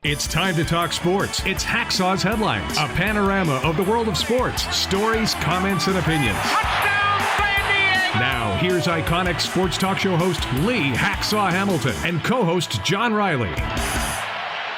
It's time to talk sports. It's Hacksaw's Headlines, a panorama of the world of sports, stories, comments, and opinions. Touchdown, San Diego! Now, here's iconic sports talk show host Lee Hacksaw Hamilton and co-host John Riley.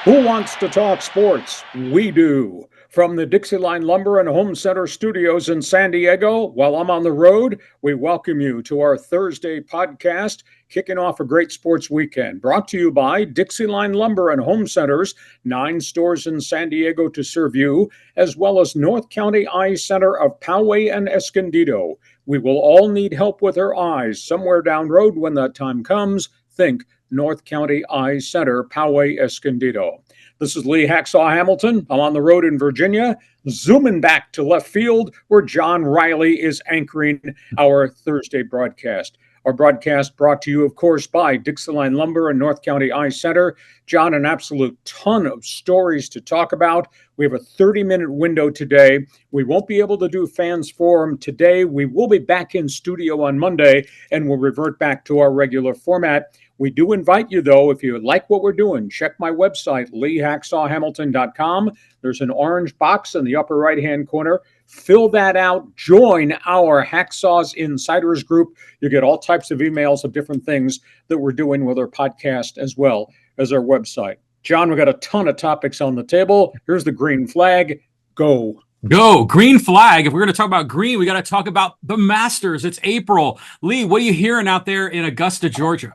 Who wants to talk sports? We do. From the Dixieline Lumber and Home Center studios in San Diego, while I'm on the road, we welcome you to our Thursday podcast, kicking off a great sports weekend. Brought to you by Dixieline Lumber and Home Centers, 9 stores in San Diego to serve you, as well as North County Eye Center of Poway and Escondido. We will all need help with our eyes somewhere down road when that time comes. Think North County Eye Center, Poway, Escondido. This is Lee Hacksaw Hamilton. I'm on the road in Virginia, zooming back to left field where John Riley is anchoring our Thursday broadcast. Our broadcast brought to you, of course, by Dixieline Lumber and North County Eye Center. John, an absolute ton of stories to talk about. We have a 30-minute window today. We won't be able to do Fans Forum today. We will be back in studio on Monday, and we'll revert back to our regular format. We do invite you, though, if you like what we're doing, check my website, leehacksawhamilton.com. There's an orange box in the upper right-hand corner. Fill that out. Join our Hacksaw's Insiders group. You get all types of emails of different things that we're doing with our podcast as well as our website. John, we got a ton of topics on the table. Here's the green flag. Go. Go. Green flag. If we're going to talk about green, we got to talk about the Masters. It's April. Lee, what are you hearing out there in Augusta, Georgia?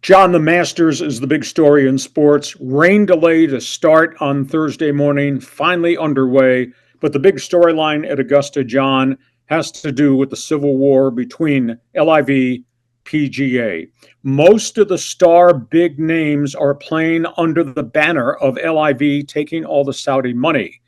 John, the Masters is the big story in sports. Rain delay to start on Thursday morning, finally underway. But the big storyline at Augusta, John, has to do with the civil war between LIV, PGA. Most of the star big names are playing under the banner of LIV taking all the Saudi money.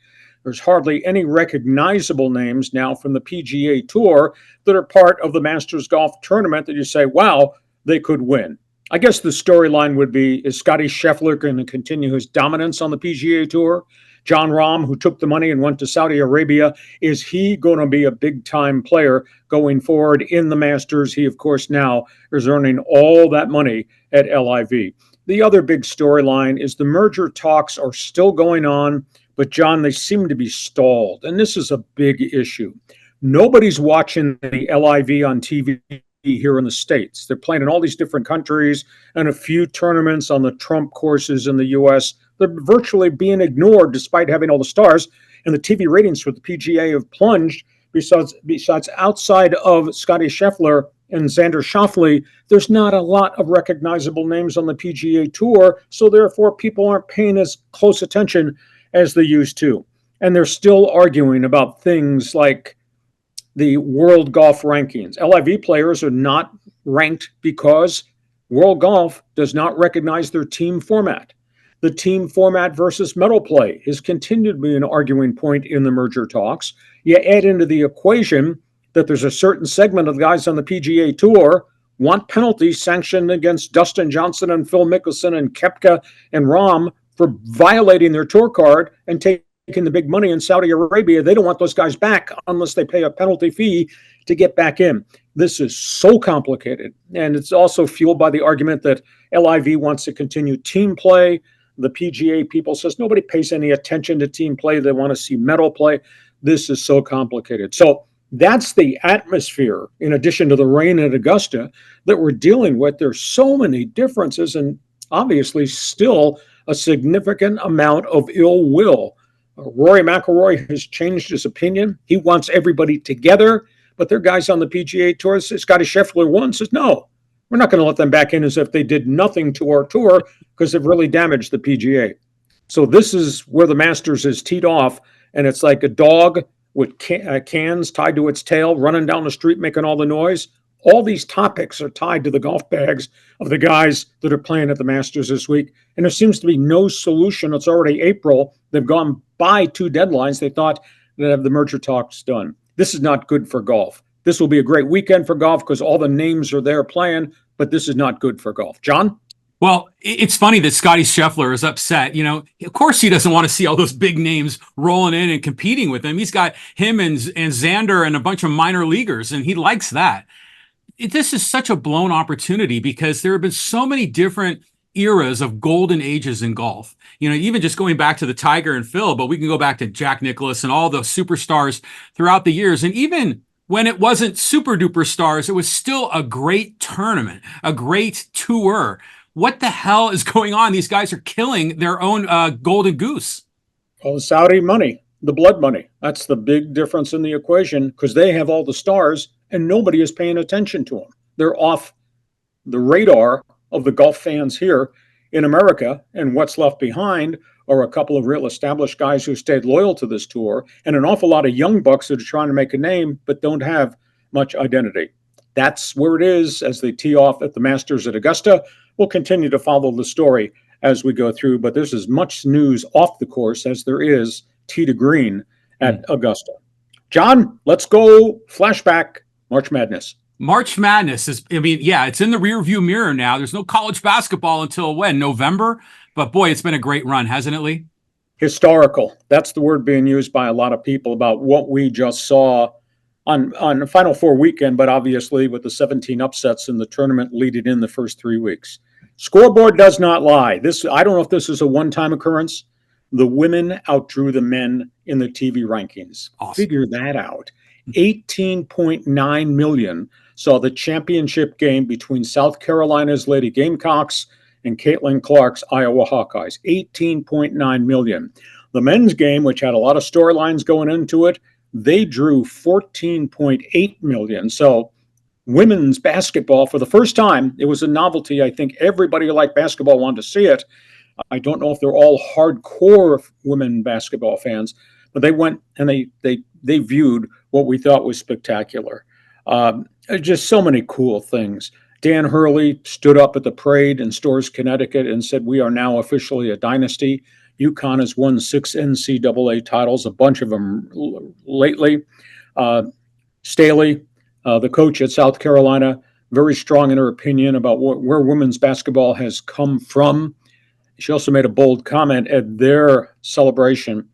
There's hardly any recognizable names now from the PGA Tour that are part of the Masters golf tournament that you say, wow, they could win. I guess the storyline would be, is Scotty Scheffler going to continue his dominance on the PGA Tour? Jon Rahm, who took the money and went to Saudi Arabia, is he going to be a big-time player going forward in the Masters? He, of course, now is earning all that money at LIV. The other big storyline is the merger talks are still going on, but, John, they seem to be stalled, and this is a big issue. Nobody's watching the LIV on TV here in the States. They're playing in all these different countries and a few tournaments on the Trump courses in the U.S. They're virtually being ignored despite having all the stars, and the TV ratings for the PGA have plunged. Besides outside of Scotty Scheffler and Xander Schauffele, there's not a lot of recognizable names on the PGA Tour, so therefore people aren't paying as close attention as they used to. And they're still arguing about things like the world golf rankings. LIV players are not ranked because World Golf does not recognize their team format. The team format versus medal play has continued to be an arguing point in the merger talks. You add into the equation that there's a certain segment of the guys on the PGA Tour want penalties sanctioned against Dustin Johnson and Phil Mickelson and Koepka and Rahm for violating their tour card and taking the big money in Saudi Arabia. They don't want those guys back unless they pay a penalty fee to get back in. This is so complicated. And it's also fueled by the argument that LIV wants to continue team play. The PGA people says nobody pays any attention to team play. They want to see medal play. This is so complicated. So that's the atmosphere, in addition to the rain at Augusta, that we're dealing with. There's so many differences and obviously still a significant amount of ill will. Rory McIlroy has changed his opinion. He wants everybody together, but there are guys on the PGA Tour. Scotty Scheffler one says, no, we're not going to let them back in as if they did nothing to our tour because they've really damaged the PGA. So this is where the Masters is teed off, and it's like a dog with cans tied to its tail running down the street making all the noise. All these topics are tied to the golf bags of the guys that are playing at the Masters this week. And there seems to be no solution. It's already April. They've gone by 2 deadlines. They thought they'd have the merger talks done. This is not good for golf. This will be a great weekend for golf because all the names are there playing, but this is not good for golf. John? Well, it's funny that Scotty Scheffler is upset. You know, of course he doesn't want to see all those big names rolling in and competing with him. He's got him and Xander and a bunch of minor leaguers, and he likes that. This is such a blown opportunity because there have been so many different eras of golden ages in golf. You know, even just going back to the Tiger and Phil, but we can go back to Jack Nicklaus and all the superstars throughout the years. And even when it wasn't super duper stars, it was still a great tournament, a great tour. What the hell is going on? These guys are killing their own golden goose. All the Saudi money, the blood money. That's the big difference in the equation, because they have all the stars and nobody is paying attention to them. They're off the radar of the golf fans here in America, and what's left behind are a couple of real established guys who stayed loyal to this tour and an awful lot of young bucks that are trying to make a name but don't have much identity. That's where it is as they tee off at the Masters at Augusta. We'll continue to follow the story as we go through, but there's as much news off the course as there is tee to green at Augusta. John, let's go flashback March Madness. March Madness is, I mean, yeah, it's in the rearview mirror now. There's no college basketball until when? November? But boy, it's been a great run, hasn't it, Lee? Historical. That's the word being used by a lot of people about what we just saw on the Final Four weekend, but obviously with the 17 upsets in the tournament leading in the first 3 weeks. Scoreboard does not lie. I don't know if this is a one-time occurrence. The women outdrew the men in the TV rankings. Awesome. Figure that out. 18.9 million saw the championship game between South Carolina's Lady Gamecocks and Caitlin Clark's Iowa Hawkeyes. 18.9 million. The men's game, which had a lot of storylines going into it, they drew 14.8 million. So women's basketball, for the first time, it was a novelty. I think everybody who liked basketball wanted to see it. I don't know if they're all hardcore women basketball fans, but they went and they viewed what we thought was spectacular. Just so many cool things. Dan Hurley stood up at the parade in Storrs, Connecticut, and said, "We are now officially a dynasty." UConn has won 6 NCAA titles, a bunch of them lately. Staley, the coach at South Carolina, very strong in her opinion about where women's basketball has come from. She also made a bold comment at their celebration.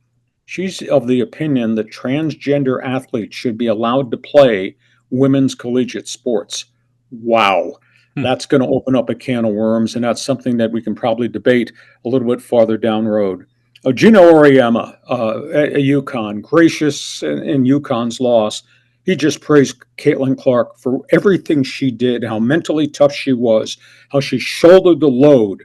She's of the opinion that transgender athletes should be allowed to play women's collegiate sports. Wow. That's going to open up a can of worms, and that's something that we can probably debate a little bit farther down the road. GINO AURIEMMA at UConn, gracious in UConn's loss. He just praised Caitlin Clark for everything she did, how mentally tough she was, how she shouldered the load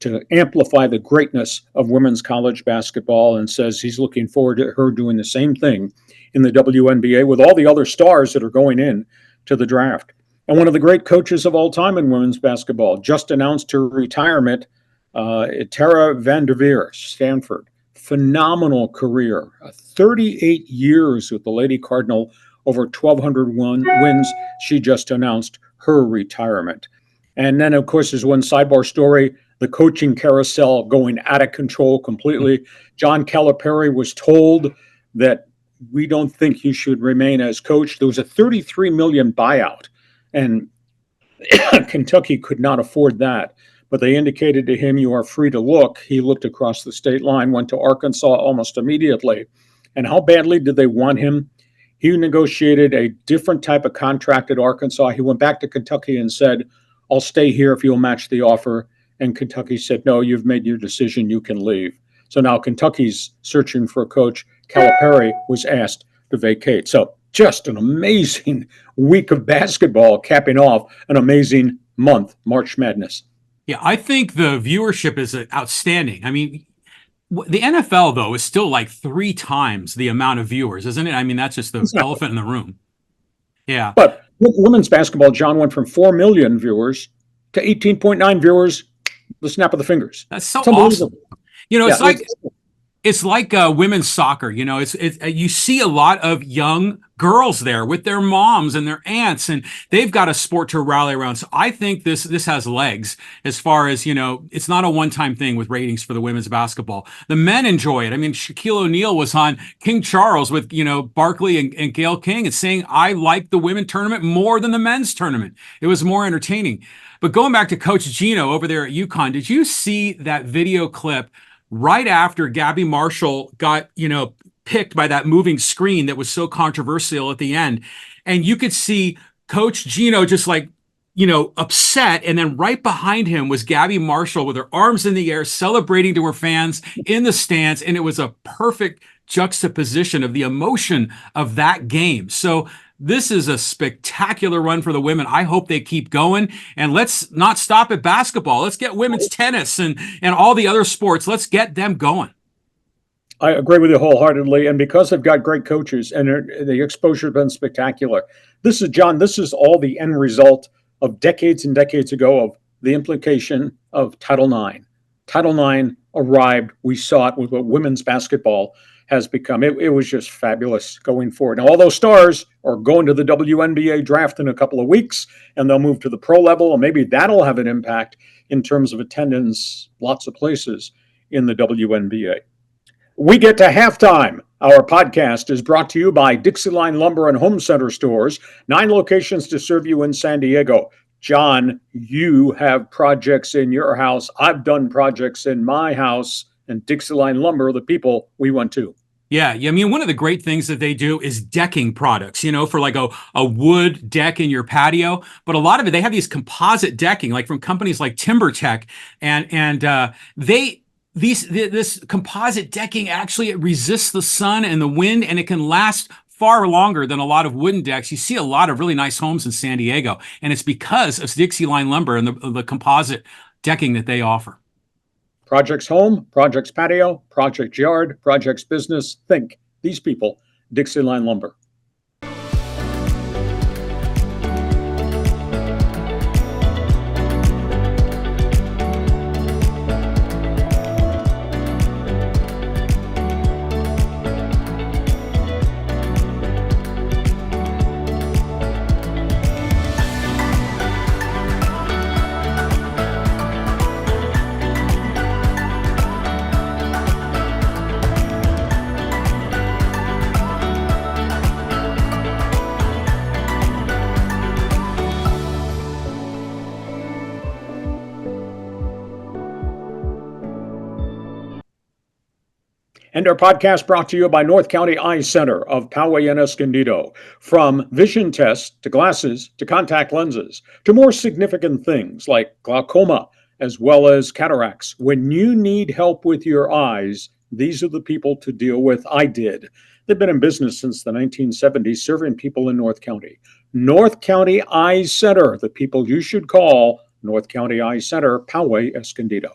to amplify the greatness of women's college basketball, and says he's looking forward to her doing the same thing in the WNBA with all the other stars that are going in to the draft. And one of the great coaches of all time in women's basketball just announced her retirement, Tara Vanderveer, Stanford. Phenomenal career, 38 years with the Lady Cardinal, over 1,200 wins. She just announced her retirement. And then, of course, there's one sidebar story, the coaching carousel going out of control completely. John Calipari was told that we don't think you should remain as coach. There was a $33 million buyout, and Kentucky could not afford that. But they indicated to him, "You are free to look." He looked across the state line, went to Arkansas almost immediately. And how badly did they want him? He negotiated a different type of contract at Arkansas. He went back to Kentucky and said, "I'll stay here if you'll match the offer." And Kentucky said, "No, you've made your decision. You can leave." So now Kentucky's searching for a coach. Calipari was asked to vacate. So just an amazing week of basketball, capping off an amazing month, March Madness. Yeah, I think the viewership is outstanding. I mean, the NFL, though, is still like 3 times the amount of viewers, isn't it? I mean, that's just the elephant in the room. Yeah. But women's basketball, John, went from 4 million viewers to 18.9 viewers, the snap of the fingers. That's so awesome. You know, it's like women's soccer. You know, it's you see a lot of young girls there with their moms and their aunts, and they've got a sport to rally around. So I think this has legs as far as, you know, it's not a one-time thing with ratings for the women's basketball. The men enjoy it. I mean, Shaquille O'Neal was on King Charles with, you know, Barkley and Gayle King, and saying, "I like the women's tournament more than the men's tournament. It was more entertaining." But going back to Coach Gino over there at UConn, did you see that video clip right after Gabby Marshall got, you know, picked by that moving screen that was so controversial at the end? And you could see Coach Gino just like upset. And then right behind him was Gabby Marshall with her arms in the air, celebrating to her fans in the stands. And it was a perfect juxtaposition of the emotion of that game. So this is a spectacular run for the women. I hope they keep going. And let's not stop at basketball. Let's get women's tennis and all the other sports. Let's get them going. I agree with you wholeheartedly. And because they've got great coaches and the exposure has been spectacular. This is all the end result of decades and decades ago of the implication of Title IX. Title IX arrived. We saw it with what women's basketball has become. It was just fabulous going forward. Now, all those stars are going to the WNBA draft in a couple of weeks, and they'll move to the pro level, and maybe that'll have an impact in terms of attendance, lots of places in the WNBA. We get to halftime. Our podcast is brought to you by DIXIELINE Lumber and Home Center Stores, 9 locations to serve you in San Diego. John, you have projects in your house. I've done projects in my house, and DIXIELINE Lumber are the people we went to. Yeah. I mean, one of the great things that they do is decking products, for like a wood deck in your patio. But a lot of it, they have these composite decking, like from companies like TimberTech, and this composite decking actually it resists the sun and the wind, and it can last far longer than a lot of wooden decks. You see a lot of really nice homes in San Diego, and it's because of DIXIELINE Lumber and the composite decking that they offer. Projects home, projects patio, projects yard, projects business. Think these people, DIXIELINE Lumber. And our podcast brought to you by North County Eye Center of Poway and Escondido. From vision tests to glasses to contact lenses to more significant things like glaucoma as well as cataracts. When you need help with your eyes, these are the people to deal with. I did. They've been in business since the 1970s, serving people in North County. North County Eye Center, the people you should call. North County Eye Center, Poway, Escondido.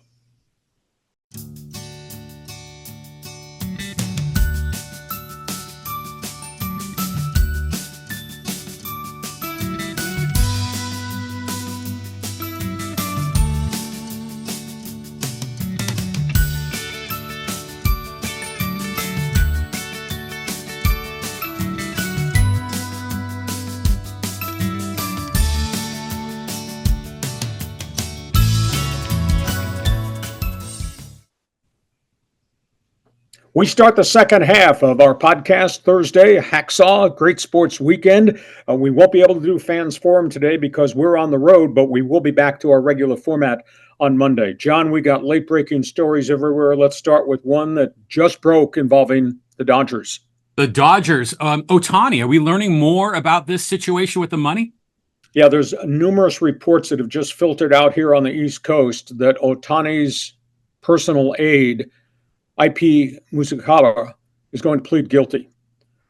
We start the second half of our podcast Thursday, Hacksaw, Great Sports Weekend. We won't be able to do Fans Forum today because we're on the road, but we will be back to our regular format on Monday. John, we got late-breaking stories everywhere. Let's start with one that just broke involving the Dodgers. The Dodgers. Ohtani, are we learning more about this situation with the money? Yeah, there's numerous reports that have just filtered out here on the East Coast that Ohtani's personal aide, IP Musakawa, is going to plead guilty.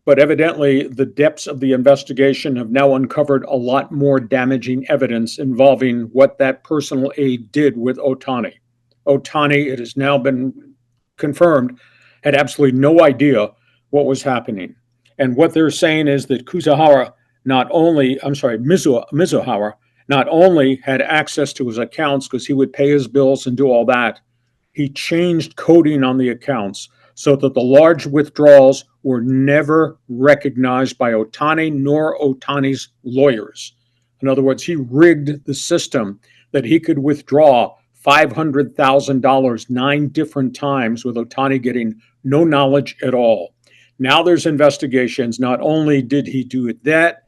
But evidently, the depths of the investigation have now uncovered a lot more damaging evidence involving what that personal aide did with Ohtani. Ohtani, it has now been confirmed, had absolutely no idea what was happening. And what they're saying is that Mizuhara not only had access to his accounts because he would pay his bills and do all that, he changed coding on the accounts so that the large withdrawals were never recognized by Ohtani nor Ohtani's lawyers. In other words, he rigged the system that he could withdraw $500,000 9 different times with Ohtani getting no knowledge at all. Now there's investigations. Not only did he do that,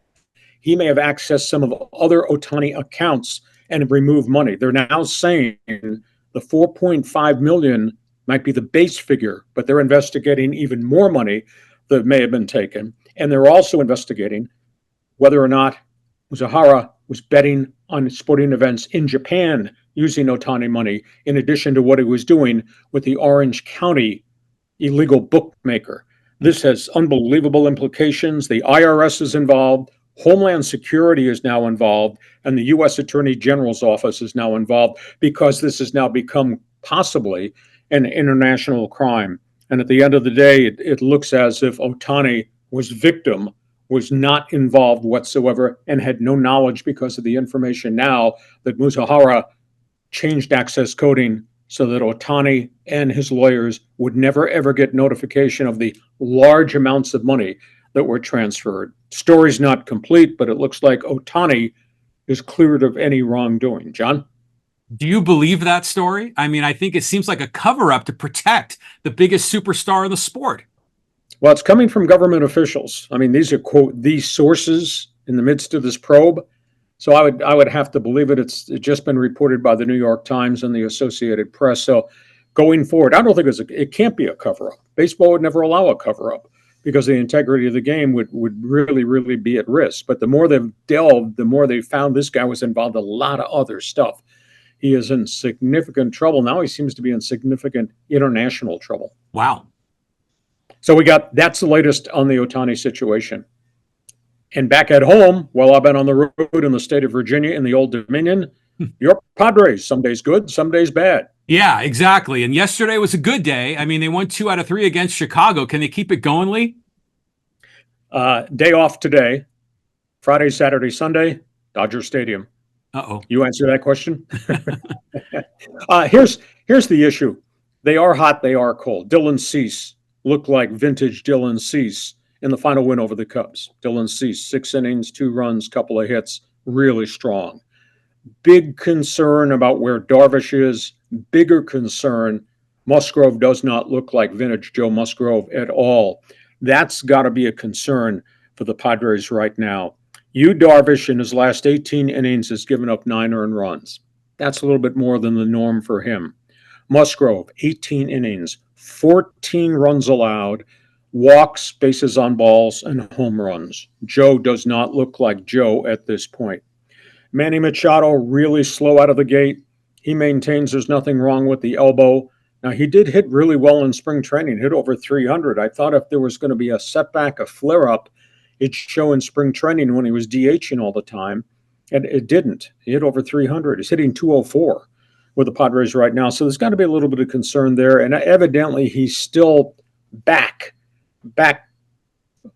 he may have accessed some of the other Ohtani accounts and removed money. They're now saying the $4.5 million might be the base figure, but they're investigating even more money that may have been taken. And they're also investigating whether or not Mizuhara was betting on sporting events in Japan using Ohtani money, in addition to what he was doing with the Orange County illegal bookmaker. This has unbelievable implications. The IRS is involved. Homeland Security is now involved, and the U.S. Attorney General's office is now involved because this has now become possibly an international crime. And at the end of the day, it looks as if Ohtani was not involved whatsoever and had no knowledge because of the information now that Muzahara changed access coding so that Ohtani and his lawyers would never, ever get notification of the large amounts of money that were transferred. Story's not complete, but it looks like Ohtani is cleared of any wrongdoing. John? Do you believe that story? I mean, I think it seems like a cover-up to protect the biggest superstar in the sport. Well, it's coming from government officials. I mean, these are, quote, these sources in the midst of this probe. So I would have to believe it. It's just been reported by the New York Times and the Associated Press. So going forward, I don't think it can't be a cover-up. Baseball would never allow a cover-up because the integrity of the game would really, really be at risk. But the more they've delved, the more they found this guy was involved in a lot of other stuff. He is in significant trouble. Now he seems to be in significant international trouble. Wow. So that's the latest on the Ohtani situation. And back at home, while I've been on the road in the state of Virginia in the Old Dominion, your Padres, some days good, some days bad. Yeah, exactly. And yesterday was a good day. I mean, they won 2 out of 3 against Chicago. Can they keep it going, Lee? Day off today, Friday, Saturday, Sunday, Dodger Stadium. Uh-oh. You answer that question? Here's the issue. They are hot, they are cold. Dylan Cease looked like vintage Dylan Cease in the final win over the Cubs. Dylan Cease, 6 innings, 2 runs, couple of hits, really strong. Big concern about where Darvish is. Bigger concern, Musgrove does not look like vintage Joe Musgrove at all. That's got to be a concern for the Padres right now. Darvish in his last 18 innings has given up 9 earned runs. That's a little bit more than the norm for him. Musgrove, 18 innings, 14 runs allowed, walks, bases on balls, and home runs. Joe does not look like Joe at this point. Manny Machado really slow out of the gate. He maintains there's nothing wrong with the elbow. Now, he did hit really well in spring training, hit over 300. I thought if there was going to be a setback, a flare-up, it'd show in spring training when he was DHing all the time, and it didn't. He hit over 300. He's hitting 204 with the Padres right now, so there's got to be a little bit of concern there, and evidently he's still back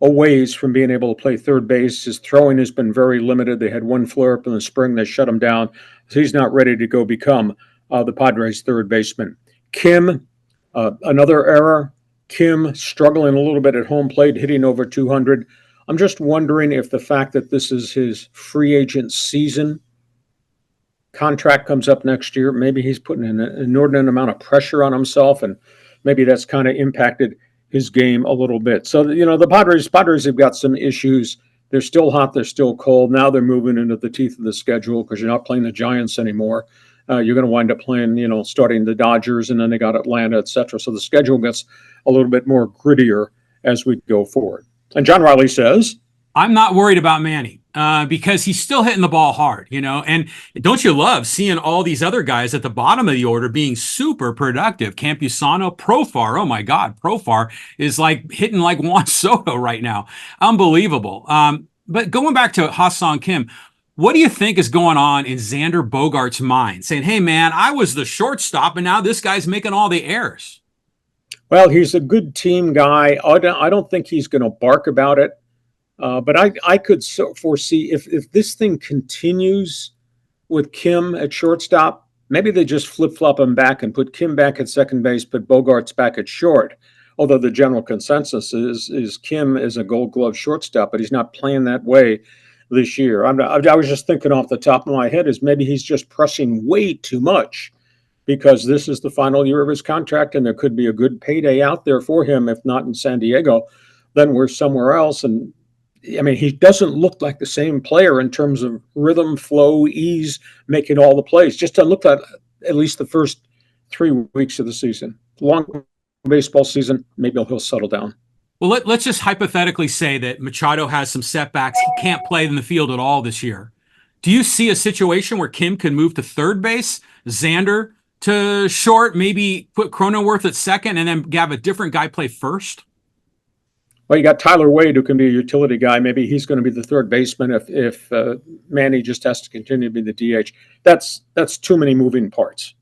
a ways from being able to play third base. His throwing has been very limited. They had one flare-up in the spring. They shut him down, so he's not ready to go become the Padres' third baseman. Kim, another error. Kim struggling a little bit at home plate, hitting over 200. I'm just wondering if the fact that this is his free agent season, contract comes up next year, maybe he's putting an inordinate amount of pressure on himself, and maybe that's kind of impacted his game a little bit. So, the Padres have got some issues. They're still hot, they're still cold. Now they're moving into the teeth of the schedule because you're not playing the Giants anymore. You're going to wind up playing, starting the Dodgers, and then they got Atlanta, et cetera. So the schedule gets a little bit more grittier as we go forward. And John Riley says, I'm not worried about Manny because he's still hitting the ball hard, and don't you love seeing all these other guys at the bottom of the order being super productive? Campusano, Profar. Oh my God. Profar is like hitting like Juan Soto right now. Unbelievable. But going back to Ha-seong Kim, what do you think is going on in Xander Bogaerts' mind? Saying, hey, man, I was the shortstop, and now this guy's making all the errors. Well, he's a good team guy. I don't think he's going to bark about it. But I could foresee if this thing continues with Kim at shortstop, maybe they just flip-flop him back and put Kim back at second base, put Bogaerts back at short. Although the general consensus is Kim is a Gold Glove shortstop, but he's not playing that way this year. I was just thinking off the top of my head is maybe he's just pressing way too much because this is the final year of his contract and there could be a good payday out there for him. If not in San Diego, then we're somewhere else. And I mean, he doesn't look like the same player in terms of rhythm, flow, ease, making all the plays. Just to look at least the first 3 weeks of the season. Long baseball season, maybe he'll settle down. Well, let's just hypothetically say that Machado has some setbacks. He can't play in the field at all this year. Do you see a situation where Kim can move to third base, Xander to short, maybe put Cronenworth at second, and then have a different guy play first? Well, you got Tyler Wade, who can be a utility guy. Maybe he's going to be the third baseman if Manny just has to continue to be the DH. That's too many moving parts.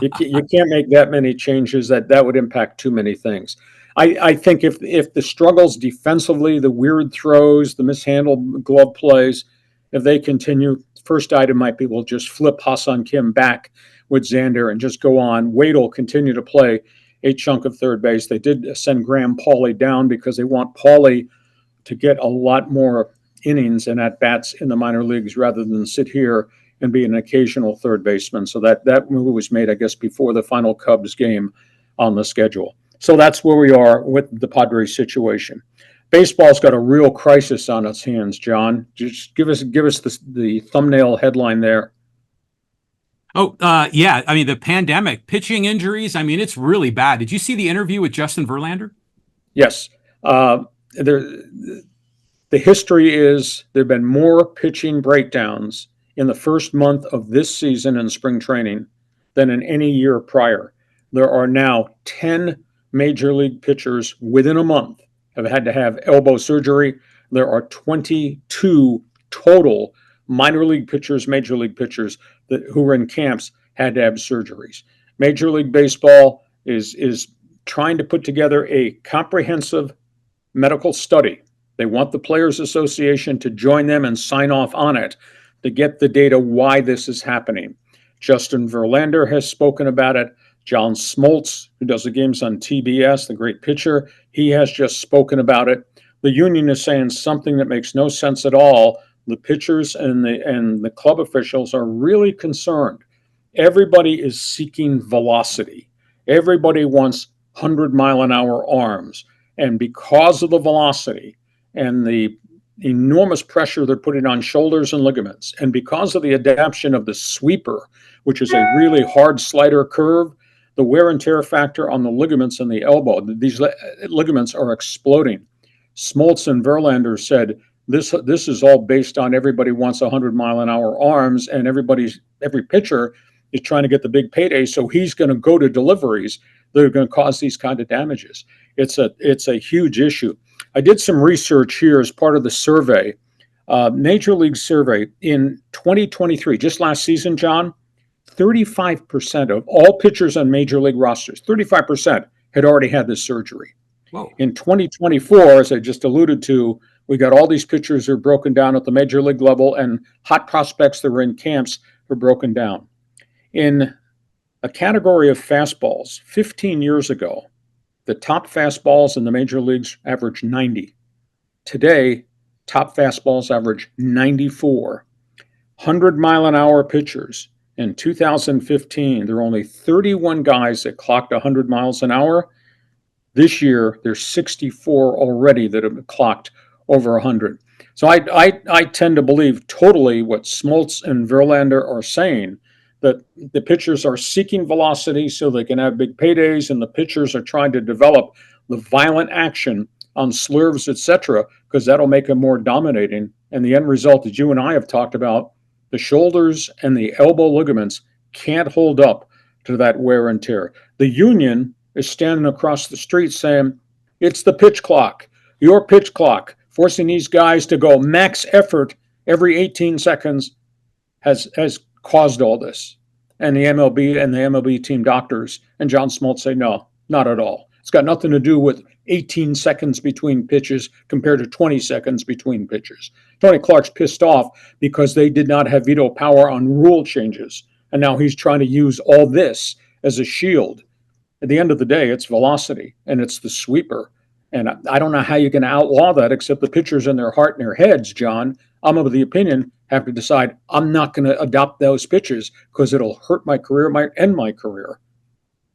You can't make that many changes. That would impact too many things. I think if the struggles defensively, the weird throws, the mishandled glove plays, if they continue, first item might be we'll just flip Ha-seong Kim back with Xander and just go on. Wade will continue to play a chunk of third base. They did send Graham Pauley down because they want Pauley to get a lot more innings and at-bats in the minor leagues rather than sit here and be an occasional third baseman. So that move was made, I guess, before the final Cubs game on the schedule. So that's where we are with the Padres situation. Baseball's got a real crisis on its hands, John. Just give us the thumbnail headline there. Oh, yeah. I mean, the pandemic, pitching injuries. I mean, it's really bad. Did you see the interview with Justin Verlander? Yes. The history is there have been more pitching breakdowns in the first month of this season in spring training than in any year prior. There are now 10 major league pitchers within a month have had to have elbow surgery. There are 22 total minor league pitchers, major league pitchers who were in camps had to have surgeries. Major League Baseball is trying to put together a comprehensive medical study. They want the Players Association to join them and sign off on it to get the data why this is happening. Justin Verlander has spoken about it. John Smoltz, who does the games on TBS, the great pitcher, he has just spoken about it. The union is saying something that makes no sense at all. The pitchers and the club officials are really concerned. Everybody is seeking velocity. Everybody wants 100-mile-an-hour arms. And because of the velocity and the enormous pressure they're putting on shoulders and ligaments, and because of the adaptation of the sweeper, which is a really hard slider curve, the wear and tear factor on the ligaments in the elbow, these ligaments are exploding. Smoltz and Verlander said, this is all based on everybody wants 100-mile-an-hour arms, and every pitcher is trying to get the big payday, so he's going to go to deliveries that are going to cause these kind of damages. It's a huge issue. I did some research here as part of the survey, Major League survey in 2023, just last season, John. 35% of all pitchers on major league rosters, 35% had already had this surgery. Whoa. In 2024, as I just alluded to, we got all these pitchers who are broken down at the major league level, and hot prospects that were in camps were broken down. In a category of fastballs, 15 years ago, the top fastballs in the major leagues averaged 90. Today, top fastballs average 94. 100-mile-an-hour pitchers. In 2015, there were only 31 guys that clocked 100 miles an hour. This year, there's 64 already that have clocked over 100. So I tend to believe totally what Smoltz and Verlander are saying, that the pitchers are seeking velocity so they can have big paydays, and the pitchers are trying to develop the violent action on slurves, etc., because that'll make them more dominating. And the end result that you and I have talked about, the shoulders and the elbow ligaments can't hold up to that wear and tear. The union is standing across the street saying, it's the pitch clock, your pitch clock, forcing these guys to go max effort every 18 seconds has caused all this. And the MLB and the MLB team doctors and John Smoltz say, no, not at all. It's got nothing to do with 18 seconds between pitches compared to 20 seconds between pitches. Tony Clark's pissed off because they did not have veto power on rule changes. And now he's trying to use all this as a shield. At the end of the day, it's velocity and it's the sweeper. And I don't know how you can outlaw that except the pitchers in their heart and their heads, John. I'm of the opinion, have to decide I'm not going to adopt those pitches because it'll hurt my career, might end my career.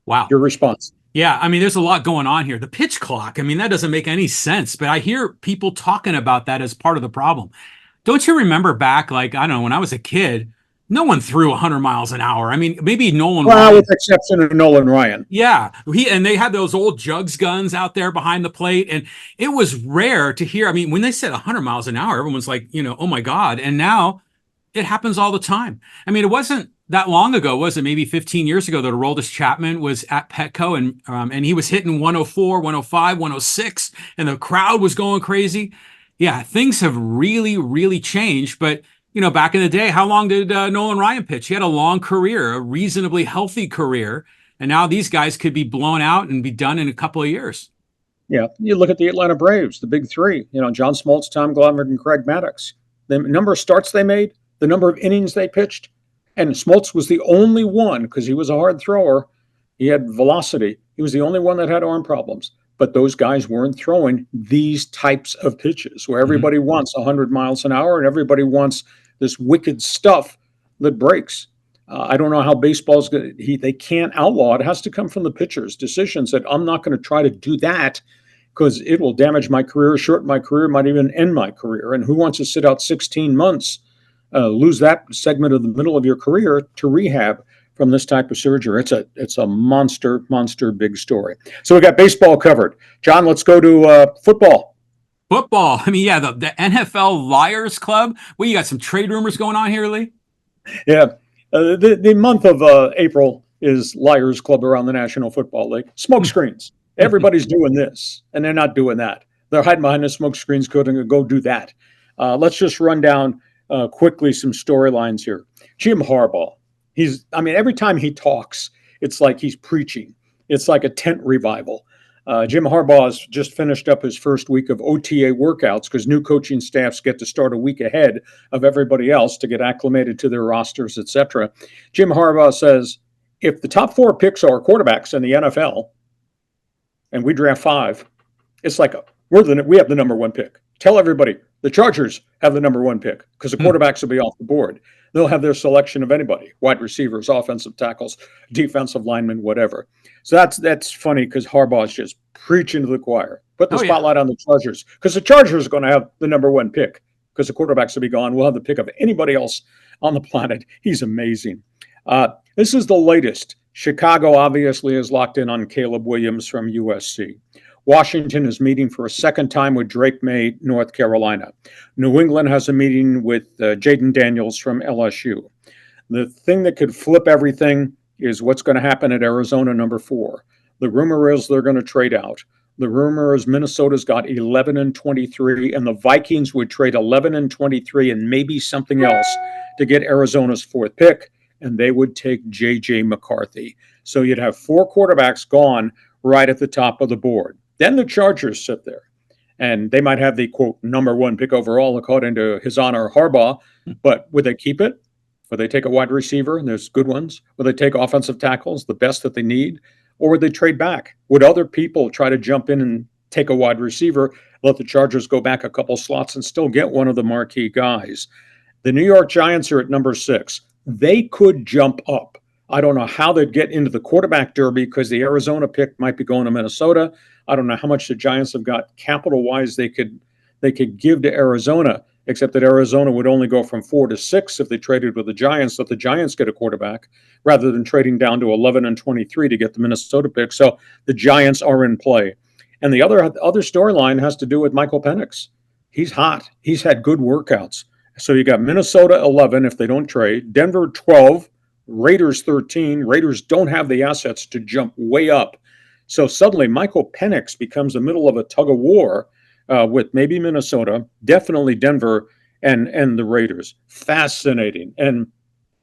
Wow. Your response? Yeah, I mean, there's a lot going on here. The pitch clock, I mean, that doesn't make any sense, but I hear people talking about that as part of the problem. Don't you remember back, like, I don't know, when I was a kid, no one threw 100 miles an hour. I mean, maybe Nolan Ryan. Well, with the exception of Nolan Ryan. Yeah, and they had those old jugs guns out there behind the plate, and it was rare to hear. I mean, when they said 100 miles an hour, everyone's like, oh my God. And now it happens all the time. I mean, it wasn't that long ago, was it? Maybe 15 years ago that Aroldis Chapman was at Petco and he was hitting 104, 105, 106, and the crowd was going crazy. Yeah, things have really, really changed. But, back in the day, how long did Nolan Ryan pitch? He had a long career, a reasonably healthy career. And now these guys could be blown out and be done in a couple of years. Yeah, you look at the Atlanta Braves, the big three, John Smoltz, Tom Glavine, and Craig Maddox. The number of starts they made, the number of innings they pitched, and Smoltz was the only one, because he was a hard thrower, he had velocity, he was the only one that had arm problems. But those guys weren't throwing these types of pitches where everybody wants 100 miles an hour and everybody wants this wicked stuff that breaks. I don't know how baseball's going to, they can't outlaw it. It has to come from the pitchers. Decisions that I'm not going to try to do that because it will damage my career, shorten my career, might even end my career. And who wants to sit out 16 months, lose that segment of the middle of your career to rehab from this type of surgery? It's a monster big story. So we got baseball covered. John, let's go to football. Football. I mean, yeah, the NFL Liars Club. Well, you got some trade rumors going on here, Lee? Yeah. The month of April is Liars Club around the National Football League. Smoke screens. Everybody's doing this, and they're not doing that. They're hiding behind the smoke screens, going to go do that. Let's just run down quickly some storylines here. Jim Harbaugh. Every time he talks, it's like he's preaching. It's like a tent revival. Jim Harbaugh has just finished up his first week of OTA workouts because new coaching staffs get to start a week ahead of everybody else to get acclimated to their rosters, etc. Jim Harbaugh says, if the top 4 picks are quarterbacks in the NFL and we draft 5, it's like we have the number 1 pick. Tell everybody the Chargers have the number 1 pick because the quarterbacks will be off the board. They'll have their selection of anybody, wide receivers, offensive tackles, defensive linemen, whatever. So that's funny because Harbaugh is just preaching to the choir. Put the spotlight on the Chargers because the Chargers are going to have the number 1 pick because the quarterbacks will be gone. We'll have the pick of anybody else on the planet. He's amazing. This is the latest. Chicago obviously is locked in on Caleb Williams from USC. Washington is meeting for a second time with Drake May, North Carolina. New England has a meeting with Jaden Daniels from LSU. The thing that could flip everything is what's going to happen at Arizona, number 4. The rumor is they're going to trade out. The rumor is Minnesota's got 11-23, and the Vikings would trade 11-23 and maybe something else to get Arizona's 4th pick, and they would take J.J. McCarthy. So you'd have 4 quarterbacks gone right at the top of the board. Then the Chargers sit there, and they might have the, quote, number 1 pick overall, according to His Honor Harbaugh. But would they keep it? Would they take a wide receiver, and there's good ones? Would they take offensive tackles, the best that they need? Or would they trade back? Would other people try to jump in and take a wide receiver, let the Chargers go back a couple slots and still get one of the marquee guys? The New York Giants are at number 6. They could jump up. I don't know how they'd get into the quarterback derby because the Arizona pick might be going to Minnesota. I don't know how much the Giants have got capital-wise they could give to Arizona, except that Arizona would only go from 4 to 6 if they traded with the Giants, let the Giants get a quarterback, rather than trading down to 11-23 to get the Minnesota pick. So the Giants are in play. And the other storyline has to do with Michael Penix. He's hot. He's had good workouts. So you got Minnesota 11 if they don't trade, Denver 12, Raiders 13. Raiders don't have the assets to jump way up. So suddenly Michael Penix becomes the middle of a tug of war with maybe Minnesota, definitely Denver, and the Raiders. Fascinating. And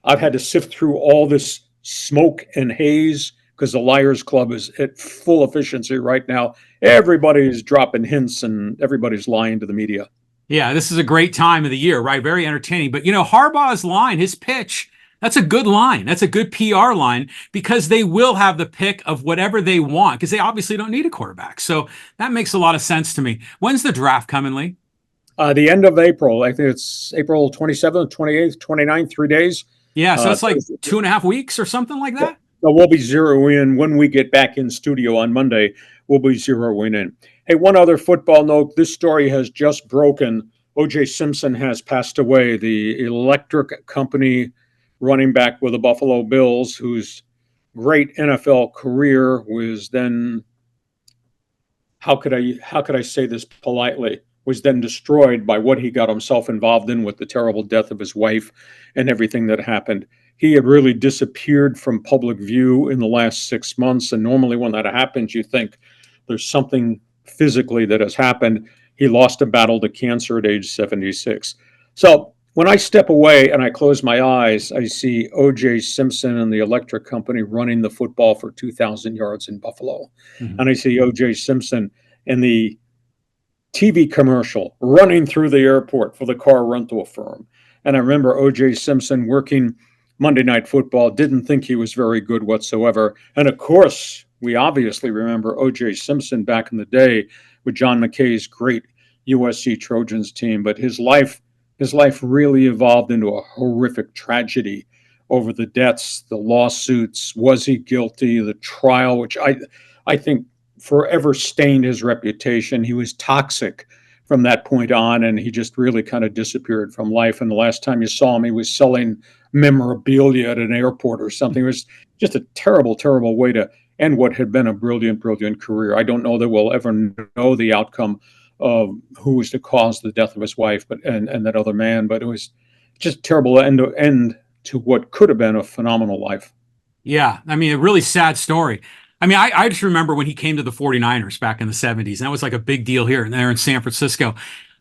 I've had to sift through all this smoke and haze because the Liars Club is at full efficiency right now. Everybody's dropping hints and everybody's lying to the media. Yeah, this is a great time of the year, right? Very entertaining. But, Harbaugh's line, his pitch, that's a good line. That's a good PR line because they will have the pick of whatever they want because they obviously don't need a quarterback. So that makes a lot of sense to me. When's the draft coming, Lee? The end of April. I think it's April 27th, 28th, 29th, 3 days. Yeah, so it's like 2.5 weeks or something like that? So we'll be zeroing in when we get back in studio on Monday. We'll be zeroing in. Hey, one other football note. This story has just broken. OJ Simpson has passed away, the electric company running back with the Buffalo Bills, whose great NFL career was then, how could I say this politely, was then destroyed by what he got himself involved in with the terrible death of his wife and everything that happened. He had really disappeared from public view in the last 6 months. And normally when that happens, you think there's something physically that has happened. He lost a battle to cancer at age 76. So when I step away and I close my eyes, I see OJ Simpson and the electric company running the football for 2,000 yards in Buffalo. Mm-hmm. And I see OJ Simpson in the TV commercial running through the airport for the car rental firm. And I remember OJ Simpson working Monday Night Football, didn't think he was very good whatsoever. And of course, we obviously remember OJ Simpson back in the day with John McKay's great USC Trojans team. But his life really evolved into a horrific tragedy over the deaths, the lawsuits, was he guilty, the trial, which I think forever stained his reputation. He was toxic from that point on, and he just really kind of disappeared from life. And the last time you saw him, he was selling memorabilia at an airport or something. It was just a terrible, terrible way to end what had been a brilliant, brilliant career. I don't know that we'll ever know the outcome of who was to cause the death of his wife, and that other man, but it was just a terrible end to what could have been a phenomenal life. Yeah, I mean, a really sad story. I mean, I just remember when he came to the 49ers back in the 70s, and that was like a big deal here and there in San Francisco.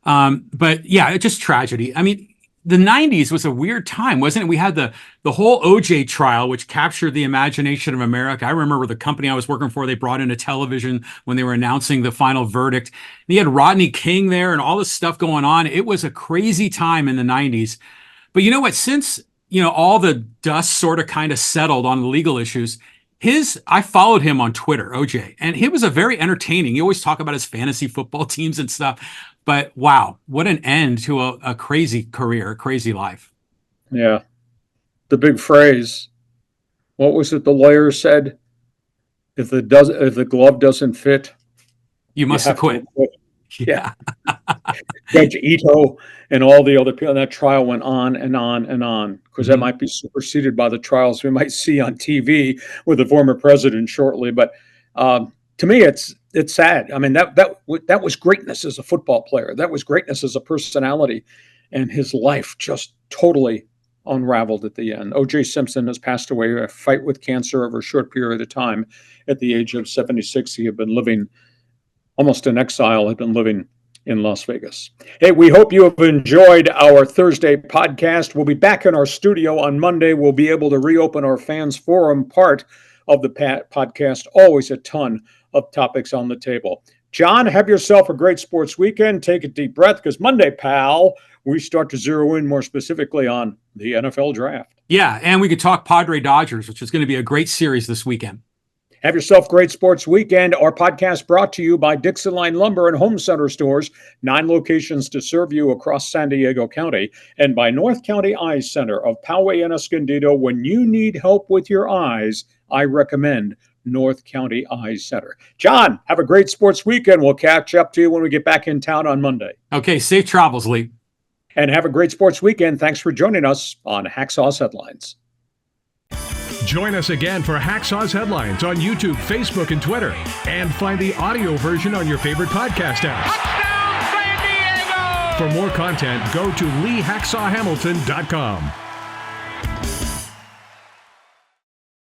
But yeah, it's just tragedy. I mean, the 90s was a weird time, wasn't it? We had the whole OJ trial, which captured the imagination of America. I remember the company I was working for, they brought in a television when they were announcing the final verdict. And you had Rodney King there and all this stuff going on. It was a crazy time in the 90s. But you know what? Since, all the dust sort of kind of settled on the legal issues, I followed him on Twitter, OJ, and he was a very entertaining. He always talk about his fantasy football teams and stuff. But wow, what an end to a crazy career, a crazy life. Yeah. The big phrase, what was it the lawyer said? If the glove doesn't fit, you must have quit. Yeah. Judge Ito and all the other people, and that trial went on and on and on, because that might be superseded by the trials we might see on TV with the former president shortly. But to me, it's sad. I mean, that was greatness as a football player. That was greatness as a personality, and his life just totally unraveled at the end. OJ Simpson has passed away, a fight with cancer over a short period of time. At the age of 76, he had been living almost in exile, had been living in Las Vegas. Hey, we hope you have enjoyed our Thursday podcast. We'll be back in our studio on Monday. We'll be able to reopen our fans forum part of the podcast. Always a ton of topics on the table. John, have yourself a great sports weekend. Take a deep breath, because Monday, pal, we start to zero in more specifically on the NFL draft. Yeah, and we could talk Padres Dodgers, which is going to be a great series this weekend. Have yourself a great sports weekend. Our podcast brought to you by DIXIELINE Lumber and Home Center Stores, 9 locations to serve you across San Diego County, and by North County Eye Center of Poway and Escondido. When you need help with your eyes, I recommend North County Eye Center. John, have a great sports weekend. We'll catch up to you when we get back in town on Monday. Okay, safe travels, Lee. And have a great sports weekend. Thanks for joining us on Hacksaw's Headlines. Join us again for Hacksaw's Headlines on YouTube, Facebook, and Twitter. And find the audio version on your favorite podcast apps. Touchdown, San Diego! For more content, go to LeeHacksawHamilton.com.